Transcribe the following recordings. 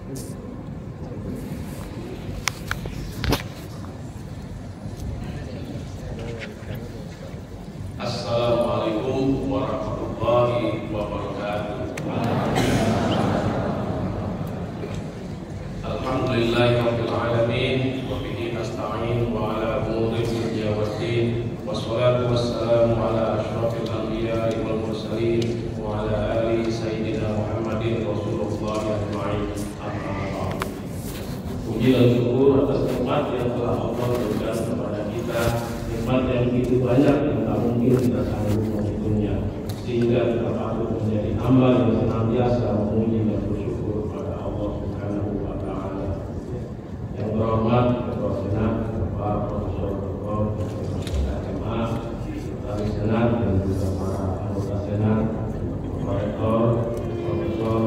Assalamualaikum warahmatullahi wabarakatuh. Alhamdulillahirabbil alamin wa bihi nasta'in wa ala umuri dunya waddin wassalatu wassalamu ala asyrafil anbiya'i wal mursalin wa ala alihi sayyidina Muhammadin Rasulullah ajma'in. Amma ba'du. Puji dan syukur atas nikmat yang telah Allah berikan kepada kita, nikmat yang begitu banyak yang tak mungkin kita sanggup menghitungnya, sehingga kita patut menjadi hamba yang senantiasa memuji dan bersyukur kepada Allah Subhanahu wa Ta'ala. Yang terhormat Ketua Senat, Bapak Profesor Dr. SMA, Sekretaris Senat dan juga para anggota Senat, Bapak Rektor, Profesor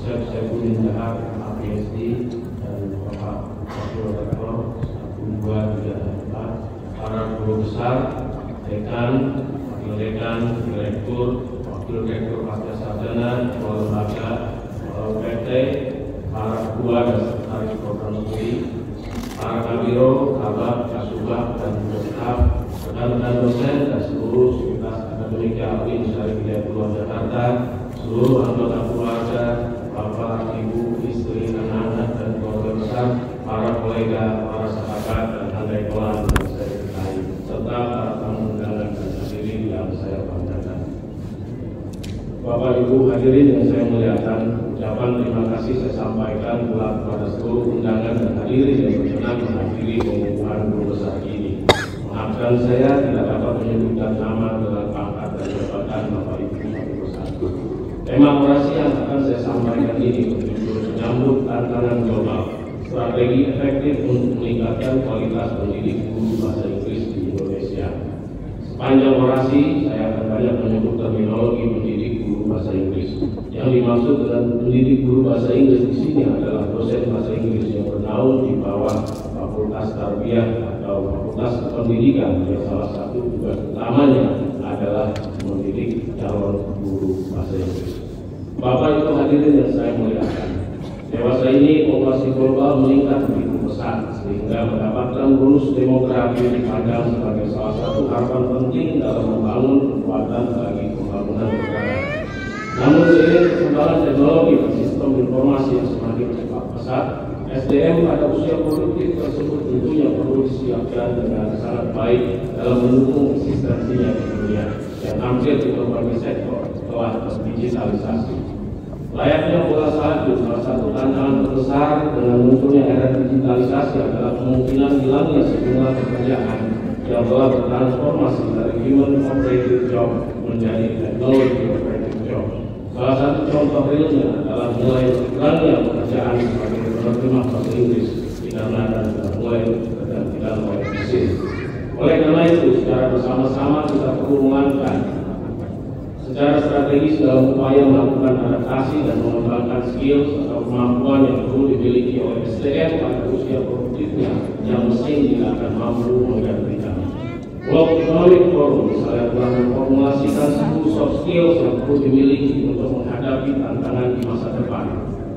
Syekh Saifuddin Jahar, PhD, dan Bapak Wakil Rektor 1, 2, 3, dan 4, para guru besar, dekan, wakil dekan, direktur, wakil direktur pasca sarjana, kepala lembaga, kepala UPT, para ketua dan sekretaris program studi, para kabiro, kabak, kasubag, dan juga staf, rekan-rekan dosen dan seluruh sivitas akademika UIN Syarif Hidayatullah Jakarta, seluruh anggota keluarga, bapak, ibu, istri, anak-anak, dan keluarga besar, para kolega, para sahabat, dan handai kelan yang saya cintai, serta para tamu undangan dan hadirin yang saya banggakan. Bapak Ibu hadirin yang saya muliakan, ucapan terima kasih saya sampaikan pula kepada seluruh undangan dan hadirin yang berkenan menghadiri pengukuhan guru besar ini. Maafkan saya tidak dapat menyebutkan nama dengan pangkat dan jabatan Bapak Ibu satu-satu. Tema orasi yang akan saya sampaikan ini berjudul menyambut tantangan global, strategi efektif untuk meningkatkan kualitas pendidik guru bahasa Inggris di Indonesia. Sepanjang orasi, saya akan banyak menyebut terminologi pendidik guru bahasa Inggris. Yang dimaksud dengan pendidik guru bahasa Inggris di sini adalah dosen bahasa Inggris yang bernaung di bawah Fakultas Tarbiyah atau Fakultas Pendidikan, yang salah satu tugas utamanya adalah mendidik calon guru bahasa Inggris. Bapak Ibu hadirin yang saya muliakan, dewasa ini populasi global meningkat begitu pesat sehingga mendapatkan bonus demografi dipandang sebagai salah satu harapan penting dalam membangun kekuatan bagi pembangunan negara. Namun seiring perkembangan teknologi dan sistem informasi yang semakin cepat pesat, SDM pada usia produktif tersebut tentunya perlu disiapkan dengan sangat baik dalam mendukung eksistensinya di dunia yang hampir di berbagai sektor telah terdigitalisasi. Layaknya bola salju, salah satu tantangan terbesar dengan munculnya era digitalisasi adalah kemungkinan hilangnya sejumlah pekerjaan yang telah bertransformasi dari human operated job menjadi technology operated job. Salah satu contoh realnya adalah mulai hilangnya pekerjaan sebagai penerjemah bahasa Inggris dikarenakan sudah mulai tergantikan oleh mesin. Oleh karena itu, secara bersama-sama kita perlu melakukan secara strategis dalam upaya melakukan adaptasi dan mengembangkan skill atau kemampuan yang perlu dimiliki oleh SDM pada usia produktifnya yang mesin tidak akan mampu menggantikan. World Economic Forum misalnya telah memformulasikan 10 soft skills yang perlu dimiliki untuk menghadapi tantangan di masa depan,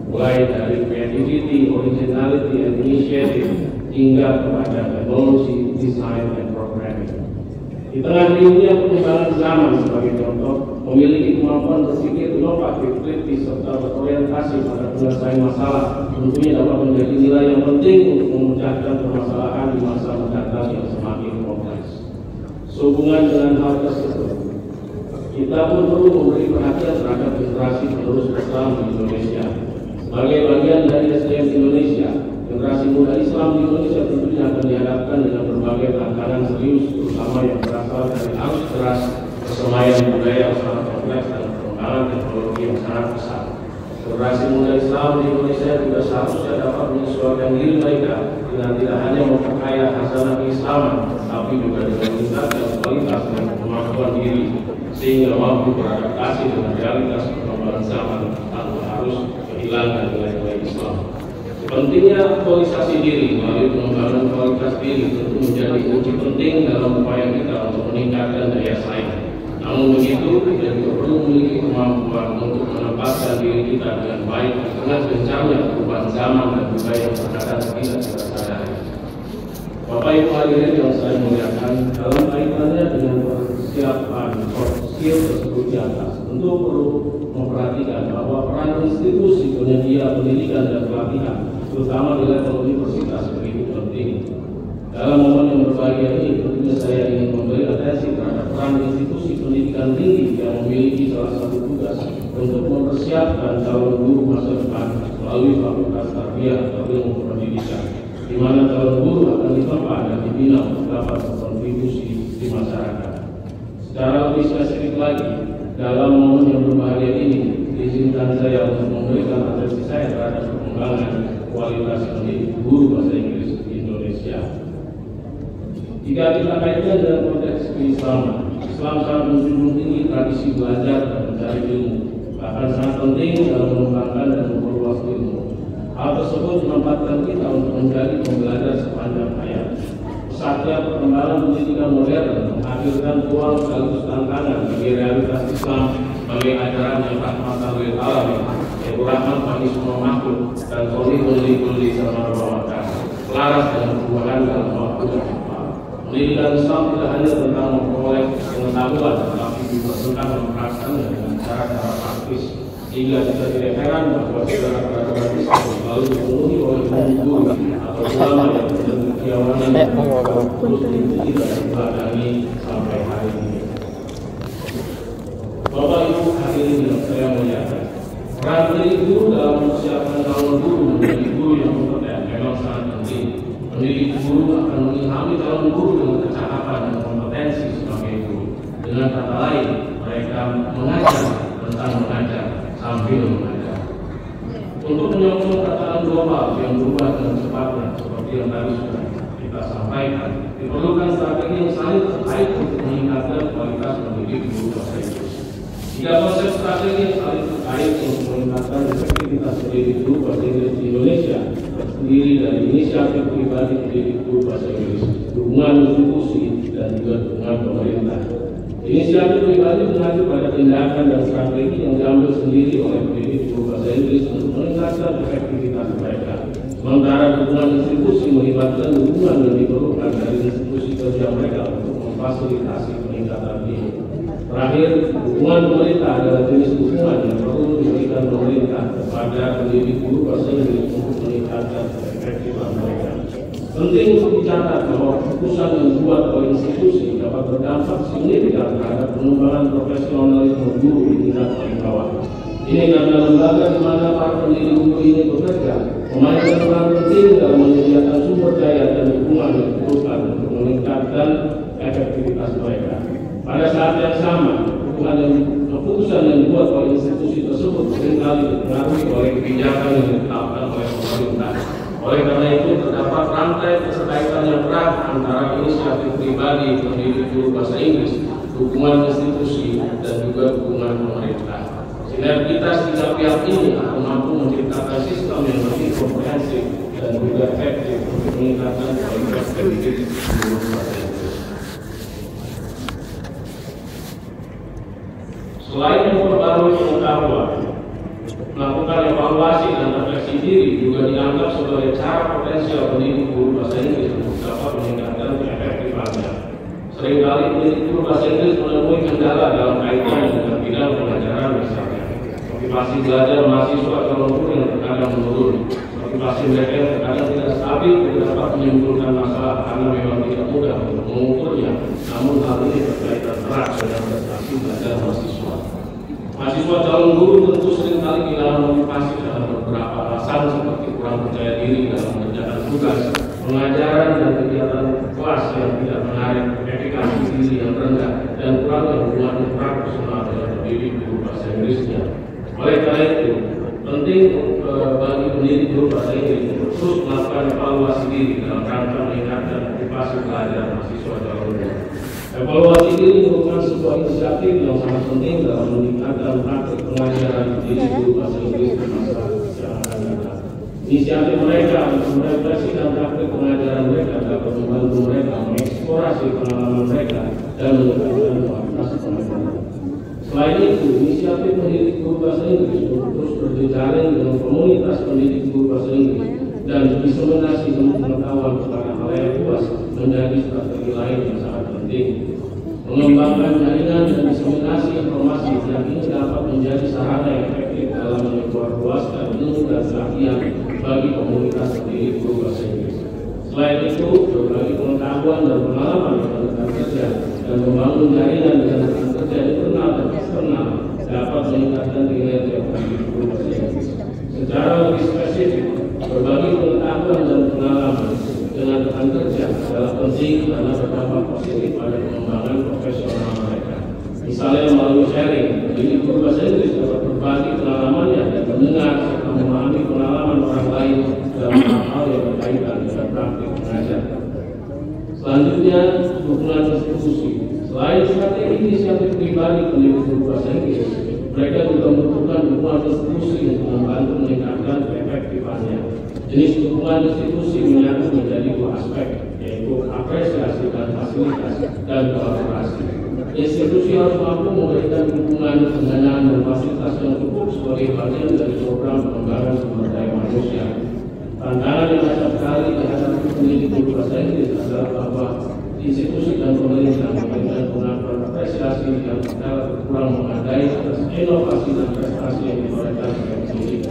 mulai dari creativity, originality, and initiative hingga kepada technology, design, and programming. Di tengah riuhnya perkembangan zaman sebagai contoh, memiliki kemampuan berpikir inovatif, kritis, serta berorientasi pada penyelesaian masalah tentunya dapat menjadi nilai yang penting untuk memecahkan permasalahan di masa mendatang yang semakin kompleks. Sehubungan dengan hal tersebut, kita pun perlu memberi perhatian terhadap generasi penerus Islam di Indonesia. Sebagai bagian dari SDM Indonesia, generasi muda Islam di Indonesia tentunya akan dihadapkan dengan berbagai tantangan serius, terutama yang berasal dari arus deras persemaian budaya yang sangat kompleks dan perkembangan teknologi yang sangat besar. Generasi muda Islam di Indonesia juga seharusnya dapat menyesuaikan diri mereka dengan tidak hanya memperkaya hasanah keislaman, tapi juga dengan meningkatkan kualitas dan kemampuan diri sehingga mampu beradaptasi dengan realitas perkembangan zaman tanpa harus kehilangan nilai-nilai Islam. Pentingnya aktualisasi diri melalui pengembangan kualitas diri tentu menjadi kunci penting dalam upaya kita untuk meningkatkan daya saing. Namun begitu, kita juga perlu memiliki kemampuan untuk menempatkan diri kita dengan baik di tengah gencarnya perubahan zaman dan budaya yang terkadang tidak kita sadari. Bapak Ibu hadirin yang saya muliakan, dalam kaitannya dengan persiapan soft skill tersebut di atas, tentu perlu memperhatikan bahwa peran institusi penyedia pendidikan dan pelatihan, terutama di level universitas, begitu penting. Dalam momen yang berbahagia ini, tentunya saya ingin memberi atensi terhadap peran institusi pendidikan tinggi yang memiliki salah satu tugas untuk mempersiapkan calon guru masa depan melalui Fakultas Tarbiyah atau Ilmu Pendidikan, di mana calon guru akan ditempa dan dibina untuk dapat berkontribusi di masyarakat. Secara lebih spesifik lagi, dalam momen yang berbahagia ini, izinkan saya untuk memberikan atensi saya terhadap perkembangan kualitas pendidik guru bahasa Inggris di Indonesia. Jika kita kaitkan dengan konteks keislaman, Islam sangat menjunjung tinggi tradisi belajar dan mencari ilmu, bahkan sangat penting dalam mengembangkan dan memperluas ilmu. Hal tersebut menempatkan kita untuk menjadi pembelajar sepanjang hayat. Pesatnya perkembangan pendidikan modern menghadirkan peluang sekaligus tantangan bagi realitas Islam sebagai ajaran yang rahmatan lil alamin, yang rahmat bagi semua makhluk dan kulli sama berbahagia, selaras dengan perubahan dalam waktu dan tempat. Pendidikan Islam tidak hanya tentang memperoleh pengetahuan, tetapi juga tentang mempraktikkannya dengan cara-cara praktis, hingga kita tidak heran bahwa secara peradaban Islam selalu dipenuhi oleh guru atau ulama yang berkeyawanan terus diikuti dan dipelajari sampai hari ini. Bapak Ibu hadirin yang saya muliakan, peran pendidik guru dalam mempersiapkan calon guru menjadi guru yang kompeten memang sangat penting. Pendidik guru akan mengilhami calon guru dengan kecakapan dan kompetensi sebagai guru. Dengan kata lain, mereka mengajar tentang mengajar sambil mengajar. Untuk menyongsong tatanan global yang berubah dengan cepatnya, seperti yang tadi sudah kita sampaikan, diperlukan strategi yang saling terkait untuk meningkatkan kualitas pendidik guru bahasa Inggris. Jika konsep strategi yang saling terkait untuk meningkatkan efektivitas pendidik guru bahasa Inggris di Indonesia terdiri dari inisiatif pribadi pendidik guru bahasa Inggris, dukungan institusi, dan juga dukungan pemerintah. Inisiatif pribadi mengacu pada tindakan dan strategi yang diambil sendiri oleh pendidik guru bahasa Inggris untuk meningkatkan efektivitas mereka. Sementara dukungan institusi melibatkan dukungan yang diperlukan dari institusi kerja mereka untuk memfasilitasi peningkatan ini. Terakhir, dukungan pemerintah adalah jenis dukungan yang perlu diberikan pemerintah kepada pendidik guru bahasa Inggris untuk meningkatkan efektivitas mereka. Penting untuk dicatat bahwa keputusan yang dibuat oleh institusi dapat berdampak signifikan terhadap pengembangan profesionalisme guru di tingkat paling bawah. Ini karena lembaga di mana para pendidik guru ini bekerja memainkan peran penting dalam menyediakan sumber daya dan dukungan yang diperlukan untuk meningkatkan efektivitas mereka. Pada saat yang sama, keputusan yang dibuat oleh institusi tersebut seringkali dipengaruhi oleh kebijakan yang ditetapkan oleh pemerintah. Oleh karena itu, terdapat rantai keterkaitan yang erat antara inisiatif pribadi pendidik guru bahasa Inggris, dukungan institusi, dan juga dukungan pemerintah. Sinergitas tiga pihak ini akan mampu menciptakan sistem yang lebih komprehensif dan juga efektif untuk meningkatkan kualitas pendidik guru bahasa Inggris. Selain memperbarui pengetahuan, melakukan evaluasi dan refleksi diri juga dianggap sebagai cara potensial pendidik guru bahasa Inggris untuk dapat meningkatkan keefektifannya. Seringkali pendidik guru bahasa Inggris menemui kendala dalam kaitannya dengan bidang pengajaran misalnya. Motivasi belajar mahasiswa calon guru yang terkadang menurun. Motivasi mereka yang terkadang tidak stabil tidak dapat menimbulkan masalah karena memang tidak mudah untuk mengukurnya. Namun hal ini berkaitan erat dengan prestasi belajar mahasiswa. Mahasiswa calon guru tentu seringkali kehilangan motivasi dalam beberapa alasan seperti kurang percaya diri dalam mengerjakan tugas, pengajaran dan kegiatan kelas yang tidak menarik, efikasi diri yang rendah, dan kurangnya hubungan interpersonal dengan pendidik guru bahasa Inggrisnya. Oleh karena itu, penting bagi pendidik guru bahasa Inggris untuk terus melakukan evaluasi diri dalam rangka meningkatkan motivasi belajar mahasiswa calon guru. Evaluasi diri merupakan sebuah inisiatif yang sangat penting dalam meningkatkan praktik pengajaran pendidik guru bahasa Inggris di masa yang akan datang. Inisiatif mereka untuk merefleksi dan praktik pengajaran mereka dapat membantu mereka mengeksplorasi pengalaman mereka dan meningkatkan kualitas pengajaran. Selain itu, inisiatif pendidik guru bahasa Inggris untuk terus berjejaring dengan komunitas pendidik guru bahasa Inggris dan diseminasi ilmu pengetahuan kepada halayak luas menjadi strategi lain yang sangat penting. Mengembangkan jaringan dan diseminasi informasi yang ini dapat menjadi sarana yang efektif dalam menyebarluaskan ilmu dan pelatihan bagi komunitas pendidik guru bahasa Inggris. Selain itu, berbagi pengetahuan dan pengalaman dengan rekan kerja dan membangun jaringan dengan rekan kerja internal dan eksternal dapat meningkatkan kinerja pendidik guru bahasa Inggris. Secara lebih spesifik, berbagi pengetahuan dan pengalaman dengan rekan kerja adalah penting karena berdampak positif pada pengembangan profesional mereka. Misalnya melalui sharing, pendidik guru bahasa Inggris dapat berbagi pengalamannya dan mendengar serta memahami pengalaman orang lain dalam hal yang berkaitan dengan praktik mengajar. Selanjutnya, dukungan institusi. Selain strategi inisiatif pribadi pendidik guru bahasa Inggris, mereka juga membutuhkan dukungan institusi untuk membantu meningkatkan keefektifannya. Jenis dukungan institusi menyatu menjadi dua aspek, yaitu apresiasi dan fasilitas dan kolaborasi. Institusi harus mampu memberikan dukungan, pendanaan, dan fasilitas yang cukup sebagai bagian dari program pengembangan sumber daya manusia. Tantangan yang acap kali dihadapi pendidik guru bahasa Inggris adalah bahwa institusi dan pemerintah memberikan pengakuan apresiasi yang kurang memadai atas inovasi dan prestasi yang ditorehkan oleh pendidik.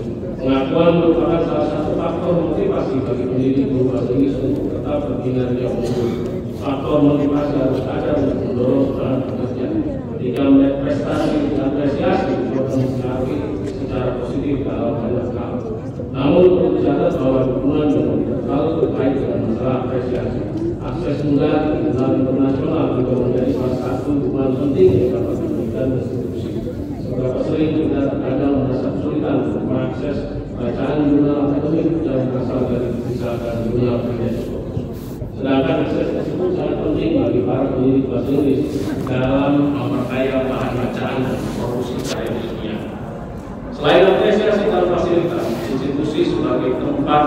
Pengakuan merupakan salah satu faktor motivasi bagi pendidik guru bahasa Inggris untuk tetap berkinerja unggul. Faktor motivasi harus ada untuk mendorong semangat bekerja. Ketika melihat prestasi dan apresiasi dapat mempengaruhi secara positif dalam banyak hal. Namun perlu dicatat bahwa dukungan yang tidak terlalu terkait dengan masalah apresiasi. Akses mudah ke dunia internasional juga menjadi salah satu dukungan penting yang dapat diberikan institusi. Seberapa sering kita terkadang merasa kesulitan untuk mengakses bacaan jurnal akademik yang berasal dari misalkan jurnal Financial. Sedangkan akses tersebut sangat penting bagi para pendidik bahasa Inggris dalam memperkaya bahan bacaan dan produksi karya ilmiah. Selain apresiasi dan fasilitas, institusi sebagai tempat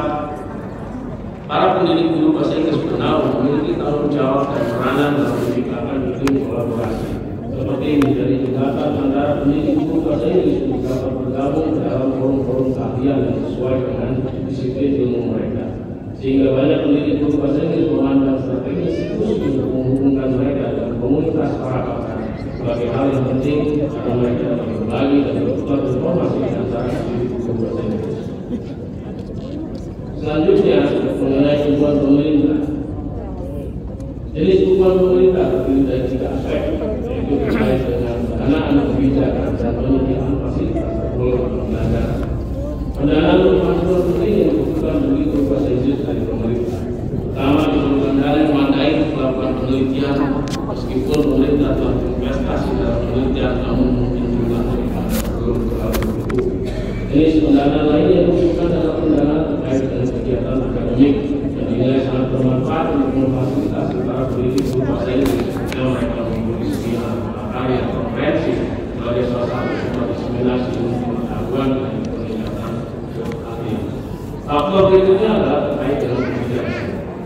para pendidik guru bahasa Inggris benar memiliki tanggung jawab dan peranan dalam menciptakan iklim kolaborasi. Seperti menjadi jembatan antara pendidik guru bahasa Inggris untuk dapat bergabung dalam forum-forum keahlian yang sesuai dengan disiplin ilmu mereka. Sehingga banyak pendidik guru bahasa Inggris memandang strategi institusi untuk menghubungkan mereka dan komunitas para pakar sebagai hal yang penting karena mereka dapat berbagi dan bertukar informasi antara pendidik guru bahasa Inggris. Selanjutnya mengenai dukungan pemerintah. Jenis dukungan pemerintah terdiri dari 3 aspek, yaitu terkait dengan pendanaan kebijakan dan penyediaan fasilitas teknologi pembelajaran. Pendanaan merupakan penting yang dibutuhkan bagi guru bahasa Inggris dari pemerintah. Pertama, diperlukan dana yang memadai untuk melakukan penelitian, meskipun pemerintah telah berinvestasi dalam penelitian, namun mungkin jumlahnya belum terlalu cukup. Jenis pendanaan lain yang dibutuhkan adalah pendanaan terkait dengan kegiatan akademik yang dinilai sangat bermanfaat untuk memfasilitasi para pendidik guru bahasa Inggris yang mereka mengikuti seminar karya konferensi sebagai salah satu sumber diseminasi ilmu pengetahuan dan peningkatan keahlian. Faktor berikutnya adalah terkait dengan kebijakan.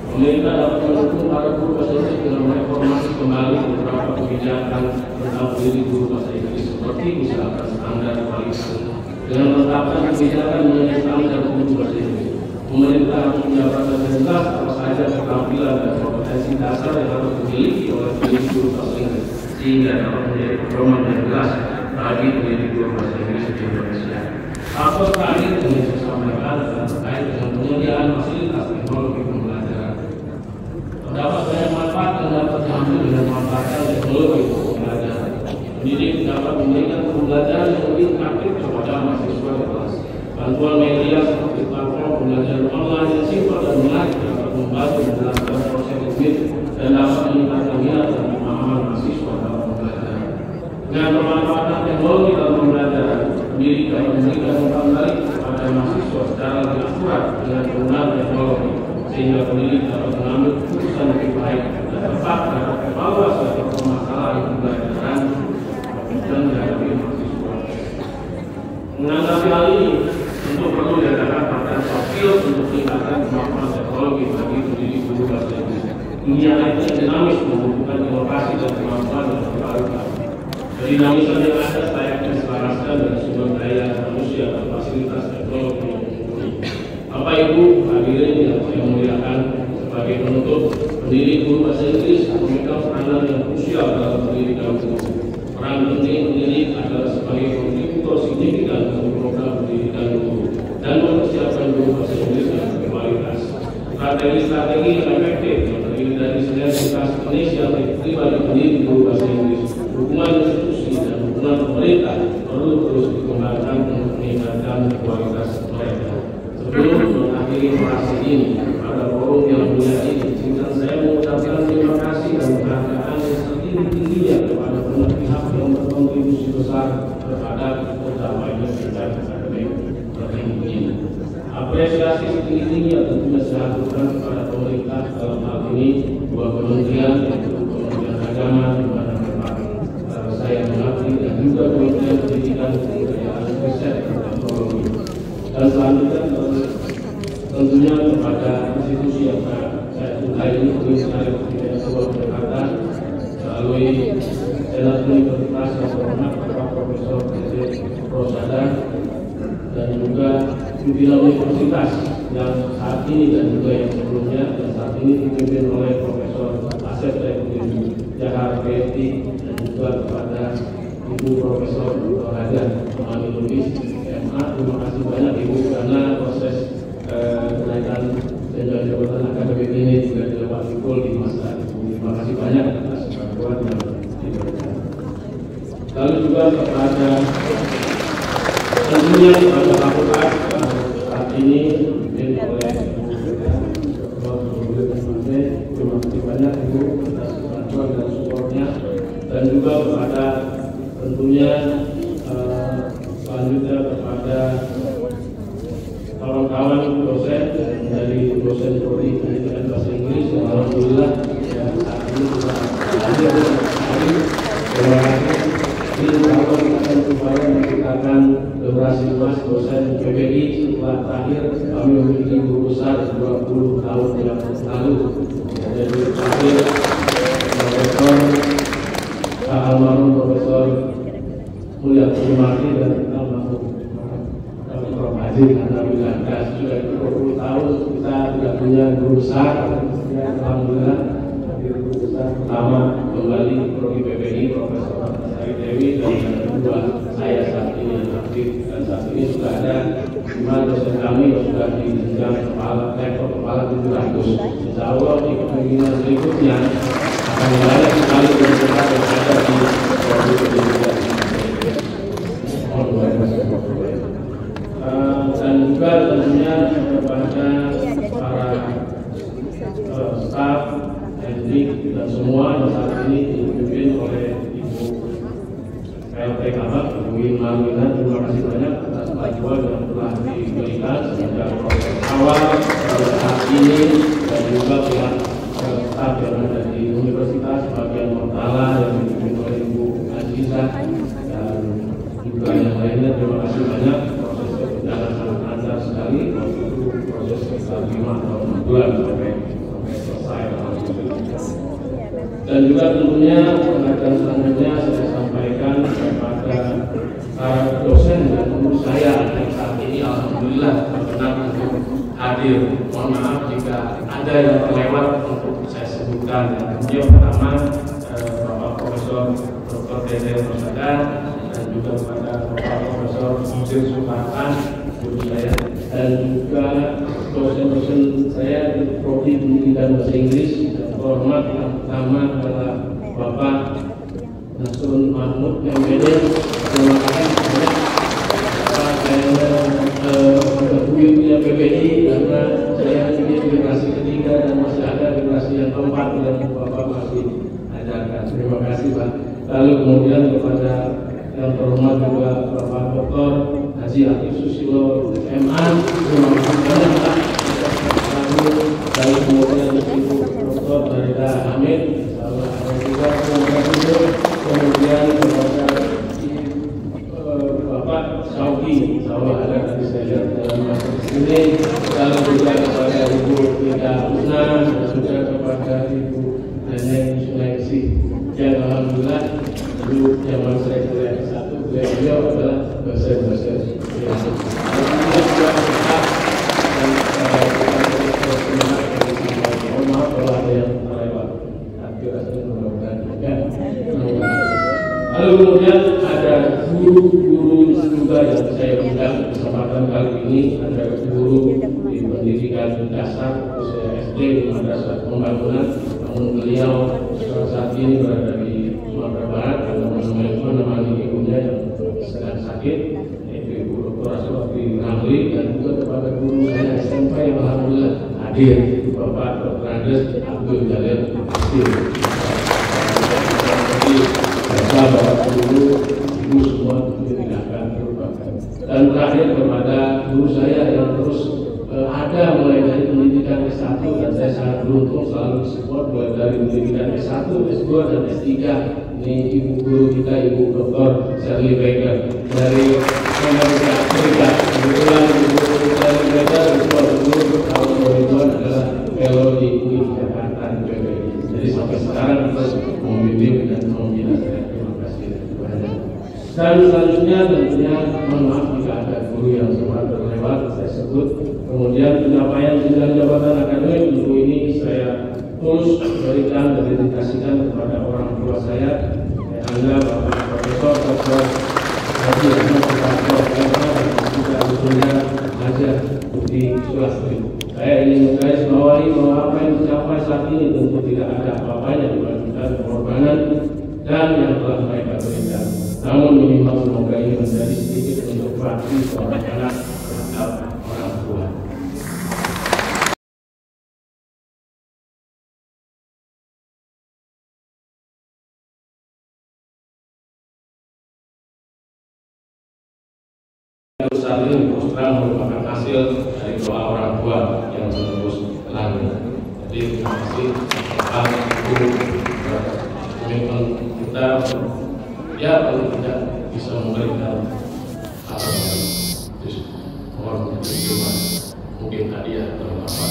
Pemerintah dapat mendukung para guru bahasa Inggris dengan mereformasi kembali beberapa kebijakan tentang pendidik guru bahasa Inggris seperti misalkan standar kualitas. Dengan menetapkan kebijakan mengenai standar guru bahasa Inggris, pemerintah harus menjabarkan jelas apa saja keterampilan dan kompetensi dasar yang harus dimiliki oleh pendidik guru bahasa Inggris sehingga dapat menjadi pedoman yang jelas bagi pendidik guru bahasa Inggris di Indonesia. Faktor terakhir yang saya sampaikan adalah terkait dengan penyediaan fasilitas teknologi pembelajaran. Terdapat banyak manfaat yang dapat diambil dengan memanfaatkan teknologi pembelajaran. Pendidik dapat memberikan pembelajaran yang lebih aktif kepada mahasiswa di kelas. Bantuan media seperti platform pembelajaran online yang simpel dan menarik dapat membantu menjelaskan proses ilmiah dan dapat meningkatkan minat dan pemahaman mahasiswa dalam pembelajaran. Dengan pemanfaatan teknologi dalam pembelajaran, pendidik dapat memberikan umpan balik kepada mahasiswa secara lebih akurat dengan penggunaan teknologi, sehingga pendidik dapat mengambil keputusan lebih baik dan tepat dalam evaluasi atau permasalahan pembelajaran dan dihadapi mahasiswa. Menanggapi hal ini, tentu perlu diadakan pelatihan soft skill dunia IT yang dinamis membutuhkan inovasi dan kemampuan yang terbarukan. Kedinamisan yang ada selayaknya selaraskan dengan sumber daya manusia dan fasilitas teknologi yang mumpuni. Bapak Ibu hadirin yang saya muliakan, sebagai penutup, pendidik guru bahasa Inggris memegang peranan yang krusial dalam pendidikan guru. Peran penting pendidik adalah sebagai kontributor signifikan dalam program pendidikan guru dan mempersiapkan guru bahasa Inggris yang berkualitas. Strategi-strategi yang efektif yang terdiri dari sinergitas Indonesia pribadi pendidik guru bahasa Inggris, dukungan institusi dan dukungan pemerintah perlu terus dikembangkan untuk meningkatkan kualitas mereka. Sebelum mengakhiri orasi ini, pada forum yang mulia ini, izinkan saya mengucapkan terima kasih dan penghargaan yang setinggi-tingginya kepada banyak pihak yang berkontribusi besar terhadap tercapainya kegiatan akademik tertinggi ini. Apresiasi setinggi-tingginya tentunya saya aturkan kepada pemerintah dalam hal ini dua kementerian, yaitu Kementerian Agama di mana tempat saya mengabdi, dan juga Kementerian Pendidikan, Kebudayaan, Riset dan Teknologi. Dan selanjutnya tentunya kepada institusi yang saya cintai ini, Universitas Jakarta, melalui Senat Universitas yang terhormat Bapak Profesor Rosada, dan juga pimpinan universitas yang saat ini dan juga yang sebelumnya, dan saat ini dipimpin oleh Profesor Asep Saifuddin Jahar PhD, dan juga kepada Ibu Profesor Dr. Hajar Mani Lubis MA. Terima kasih banyak Ibu, karena proses kenaikan jenjang jabatan akademik ini juga dilewati full di masa itu. Terima kasih banyak atas bantuan yang diberikan. Lalu juga kepada tentunya kepada fakultas saat ini dipimpin oleh terima kasih banyak Ibu atas bantuan dan supportnya, dan juga kepada tentunya selanjutnya kepada kawan-kawan dosen dari dosen prodi pendidikan bahasa Inggris yang alhamdulillah ya, saat ini juga hadir. Terima kasih. Ini insya Allah kita akan upaya menciptakan generasi emas dosen PBI setelah terakhir kami memiliki guru besar 20 tahun yang lalu. Jadi terakhir Profesor almarhum Profesor Mulia Tujumarti dan almarhum Prof. Haji Anabilaka. Sudah 20 tahun kita tidak punya guru besar. Alhamdulillah hadir guru besar pertama kembali Prodi PPI Profesor Dewi, dan yang kedua saya saat ini yang aktif, dan saat ini sudah ada 5 dosen kami yang sudah di jenjang kepala 700. Insya Allah di kepemimpinan berikutnya akan banyak sekali dosen yang ada di prodi pendidikan. Dan juga tentunya kepada para staf, teknik dan semua yang saat ini dipimpin oleh LP Kamak, Ibu Marwina. Terima kasih banyak atas bantuan yang telah diberikan sejak proses awal saat ini, dan juga pihak staf yang ada di universitas bagian Mortala yang dipimpin oleh Ibu Aziza dan juga yang lainnya. Terima kasih banyak. Proses berjalan sangat lancar sekali, waktu itu proses sekitar 5 atau 6 bulan sampai selesai. Dan juga tentunya penghargaan selanjutnya saya sampaikan kepada para dosen dan guru saya yang saat ini alhamdulillah berkenan untuk hadir. Mohon maaf jika ada yang terlewat untuk saya sebutkan. Yang pertama Bapak Profesor Dr. Dede Rosada, dan juga kepada Bapak Profesor Mudir Sukartan, guru saya, dan juga dosen-dosen saya di Prodi Pendidikan Bahasa Inggris. Hormat yang pertama adalah Bapak Nasrul Mahmud MPD. Terima kasih banyak Bapak. Saya punya PPI karena saya ini generasi ketiga dan masih ada generasi yang keempat yang Bapak masih ajarkan. Terima kasih Pak. Lalu kemudian kepada yang terhormat juga Bapak Dr. Haji Atif Susilo MA. Terima kasih banyak Pak. Lalu kemudian Ibu Dr. Farida Hamid, ada juga kemudian kepada Bapak Sauki, insya ada tadi saya lihat dalam masa ini. Lalu juga kepada Ibu Ida Usna, dan juga kepada Ibu ini ada guru di pendidikan dasar khususnya SD di Madrasah Pembangunan, namun beliau saat ini berada di Sumatera Barat karena menemani ibunya yang sedang sakit, yaitu Ibu Dr. Asrofi Ramli, dan juga kepada guru saya SMP yang alhamdulillah hadir, Bapak Dr. Andes Abdul Jalil Asir. Bapak guru, ibu semua tidak akan terlupakan. Dan terakhir kepada guru saya yang terus ada mulai dari pendidikan S1, dan saya sangat beruntung selalu support mulai dari pendidikan S1, S2, dan S3. Ini ibu guru kita, Ibu Dr. Shirley Baker dari Amerika Serikat. Kebetulan ibu guru Shirley Baker itu tahun 2000 adalah fellow di UI Jakarta di PBI. Jadi sampai sekarang kita membimbing dan membina saya. Terima kasih banyak. Dan selanjutnya tentunya mohon maaf jika ada guru yang sempat terlewat saya sebut. Kemudian pencapaian jenjang jabatan akademik tentu ini saya terus berikan dan dedikasikan kepada orang tua saya, Anda Bapak Profesor Dr. Haji Ahmad Suparto, dan juga Bunda Haja Budi Sulastri. Saya ingin menggarisbawahi bahwa apa yang dicapai saat ini tentu tidak ada apa-apanya dibandingkan pengorbanan dan yang telah mereka berikan. Namun minimal semoga ini menjadi sedikit untuk bakti seorang anak terhadap orang tua. Saat ini terus terang merupakan hasil dari doa orang tua yang terus lanjut. Jadi terima kasih Bapak Ibu, komitmen kita ya paling tidak bisa memberikan apa yang mohon diterima, mungkin hadiah atau apa.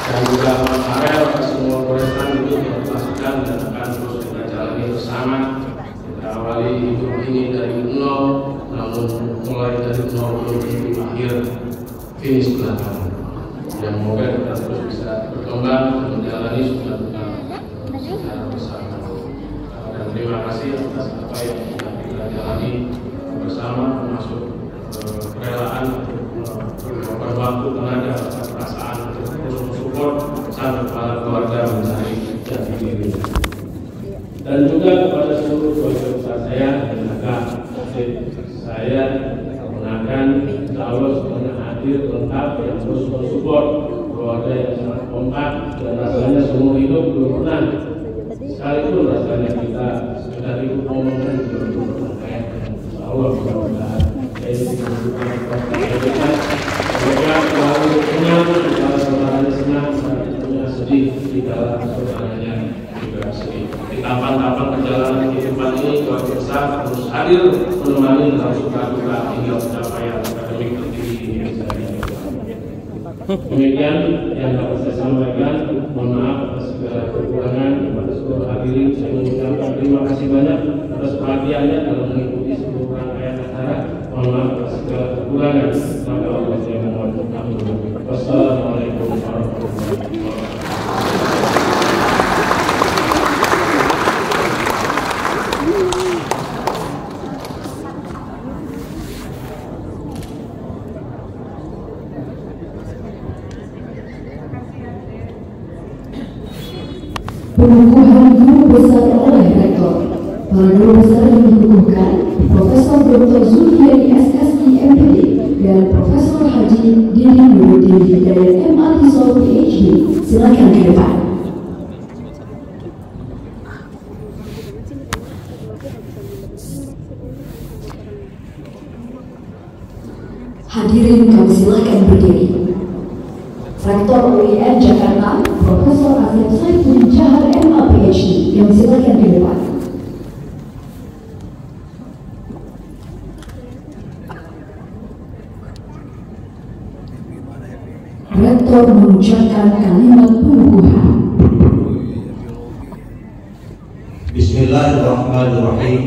Dan juga Mas Farel, semua korestan itu dilakukan dan akan terus kita jalani bersama. Kita awali hidup ini dari nol, namun mulai dari nol menuju akhir finish belakang. Dan semoga kita terus bisa berkembang dan menjalani sudah secara bersama. Dan terima kasih atas apa yang sudah kita jalani bersama, termasuk kerelaan untuk waktu, tenaga, perasaan untuk terus mensupport sang kepala keluarga mencari jati diri. Dan juga kepada seluruh keluarga besar saya dan kakak saya mengenalkan insya Allah semuanya hadir lengkap yang terus mensupport keluarga yang sangat kompak, dan rasanya seumur hidup belum pernah sekalipun rasanya kita sekedar ikut omongan belum pernah kayak insya Allah mudah-mudahan ini menunjukkan mereka selalu senang kalau saudaranya senang, tentunya sedih di dalam saudaranya juga sedih. Di tahapan-tahapan perjalanan kehidupan ini keluarga besar harus hadir menemani dalam suka duka hingga pencapaian akademik tertinggi ini bisa dicapai. Demikian yang dapat saya sampaikan. Mohon maaf atas segala kekurangan. Kepada seluruh hadirin saya mengucapkan terima kasih banyak atas perhatiannya dalam mengikuti seluruh rangkaian acara. Mohon maaf atas segala kekurangan. Maka Allah saya mohon ampun. Wassalamualaikum warahmatullahi wabarakatuh. Pengukuhan guru besar oleh rektor. Para guru besar yang dikukuhkan Profesor Dr. Zulfieri SSI MPD dan Profesor Haji Dini Nuruddin dari MAT Solo PhD. Silakan ke depan. Hadirin kami silakan berdiri. Rektor UIN Jakarta, Profesor Asep Saiful Jahar MA PhD, yang silakan ke depan. Rektor mengucapkan kalimat pengukuhan. Bismillahirrahmanirrahim.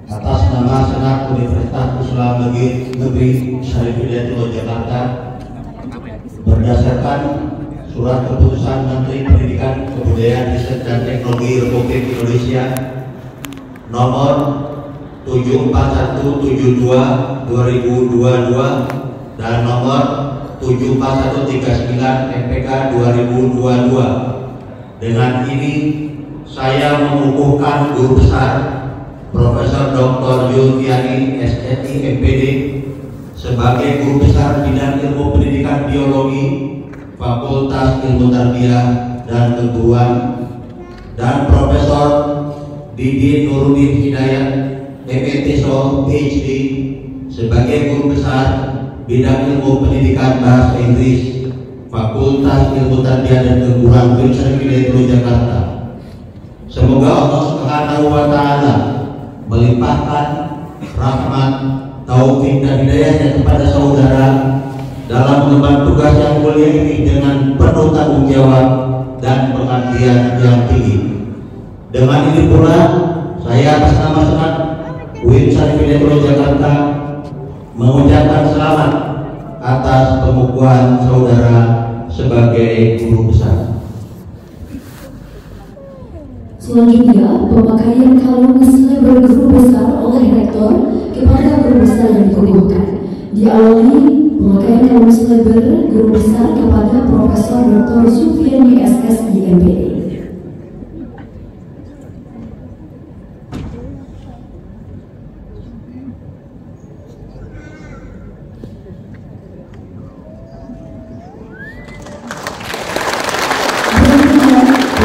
Atas nama Senat Universitas Islam Negeri Syarif Hidayatullah Jakarta, berdasarkan Surat Keputusan Menteri Pendidikan, Kebudayaan, Riset dan Teknologi Republik Indonesia Nomor 74172/2022 dan Nomor 74139 MPK 2022. Dengan ini saya mengukuhkan Guru Besar Profesor Dr. Zulfiari SSI MPD sebagai Guru Besar Bidang Ilmu Pendidikan Biologi Fakultas Ilmu Tarbiyah dan Keguruan, dan Profesor Didi Nuruddin Hidayat MPTSO PhD sebagai Guru Besar Bidang Ilmu Pendidikan Bahasa Inggris Fakultas Ilmu Tarbiyah dan Keguruan Universitas Jakarta. Semoga Allah Subhanahu wa Ta'ala melimpahkan rahmat, taufik dan hidayahnya kepada saudara dalam mengemban tugas yang mulia ini dengan penuh tanggung jawab dan pengabdian yang tinggi. Dengan ini pula saya atas nama Senat UIN Syarifudin Jakarta mengucapkan selamat atas pengukuhan saudara sebagai guru besar. Selanjutnya, pemakaian kalung selebar guru besar oleh rektor kepada guru besar yang dikukuhkan. Diawali pemakaian kalung selebar guru besar kepada Profesor Dr. Zulfiari SSI MPD.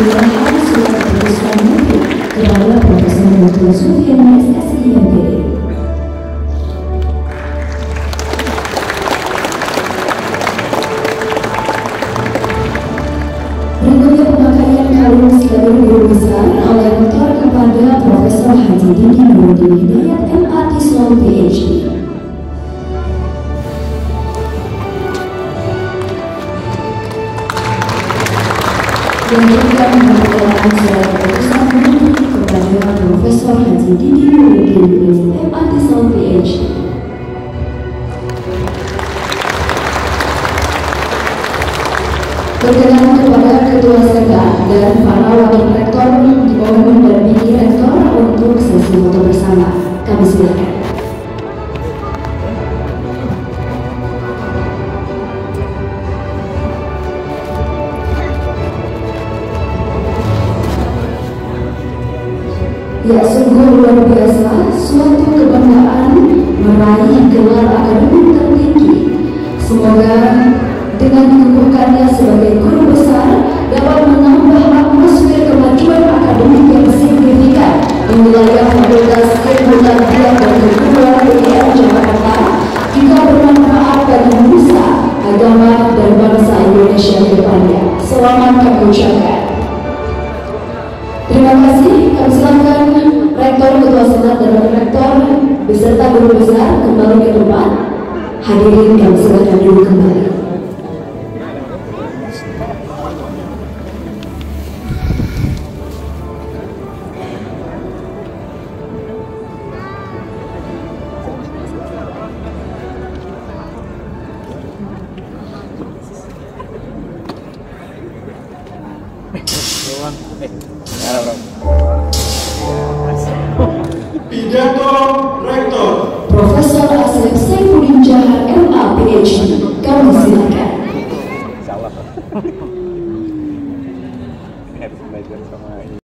Berikutnya, surat keputusan menteri kepada Profesor Dr. Zulfiari SSI MPD. Berikutnya pemakaian kalung selebar guru besar oleh rektor kepada Profesor Haji Didi Nuruddin Hidayat MAT Islam PhD. Yang juga memperkenalkan surat keputusan menteri kepada Profesor Haji Didi Nuruddin Hidayat MAT Islam PhD. Berkenan kepada Ketua Sekda dan para wakil rektor dimohon mendampingi rektor untuk sesi foto bersama. Kami silakan. Ya, sungguh luar biasa, suatu kebanggaan meraih gelar akademik tertinggi. Semoga dengan dikukuhkannya sebagai guru besar dapat menambah atmosfer kemajuan akademik yang signifikan di wilayah Fakultas Ilmu Tarbiyah dan Keguruan UIN Jakarta, juga bermanfaat bagi nusa, agama, dan bangsa Indonesia ke depannya. Selamat kami ucapkan. Terima kasih. Kami silakan Rektor, Ketua Senat, dan Wakil Rektor beserta guru besar kembali ke depan. Hadirin kami silakan duduk kembali. Pidato Rektor Profesor Asep Saifuddin Jahar MA PhD. Kami silakan. Salah. Harus belajar sama ini.